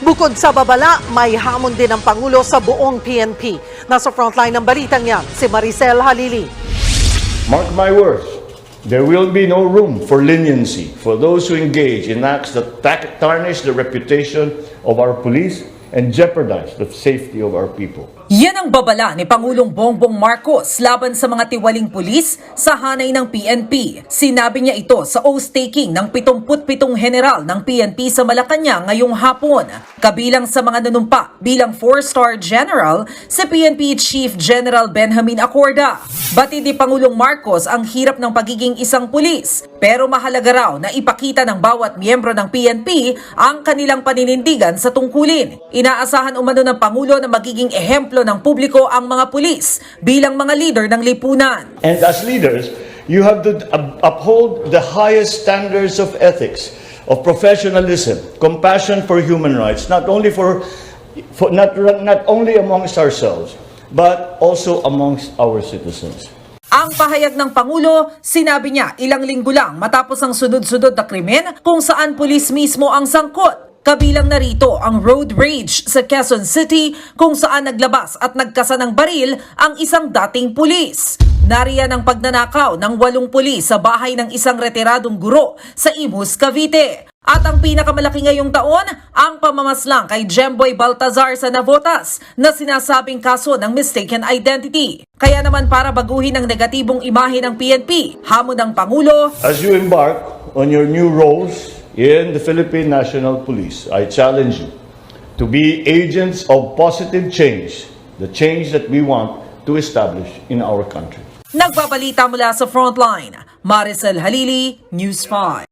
Bukod sa babala, may hamon din ang Pangulo sa buong PNP. Nasa frontline ng balitang yan, si Maricel Halili. Mark my words, there will be no room for leniency for those who engage in acts that tarnish the reputation of our police and jeopardize the safety of our people. Yan ang babala ni Pangulong Bongbong Marcos laban sa mga tiwaling pulis sa hanay ng PNP. Sinabi niya ito sa oath-taking ng 77 general ng PNP sa Malacanang ngayong hapon. Kabilang sa mga nanumpa bilang 4-star general si PNP Chief General Benjamin Acorda. Batid ni Pangulong Marcos ang hirap ng pagiging isang pulis, pero mahalaga raw na ipakita ng bawat miyembro ng PNP ang kanilang paninindigan sa tungkulin. Inaasahan umano ng Pangulo na magiging ehemplo ng publiko ang mga pulis bilang mga leader ng lipunan. And as leaders, you have to uphold the highest standards of ethics, of professionalism, compassion for human rights, not only not only amongst ourselves, but also amongst our citizens. Ang pahayag ng Pangulo, sinabi niya ilang linggo lang matapos ang sunod-sunod na krimen kung saan pulis mismo ang sangkot. Kabilang narito ang road rage sa Quezon City kung saan naglabas at nagkasa ng baril ang isang dating pulis. Nariyan ang pagnanakaw ng 8 pulis sa bahay ng isang retiradong guro sa Imus, Cavite. At ang pinakamalaki ngayong taon, ang pamamaslang kay Jemboy Baltazar sa Navotas na sinasabing kaso ng mistaken identity. Kaya naman para baguhin ang negatibong imahe ng PNP, hamon ng Pangulo, As you embark on your new roles in the Philippine National Police, I challenge you to be agents of positive change, the change that we want to establish in our country. Nagbabalita mula sa Frontline, Maricel Halili, News 5.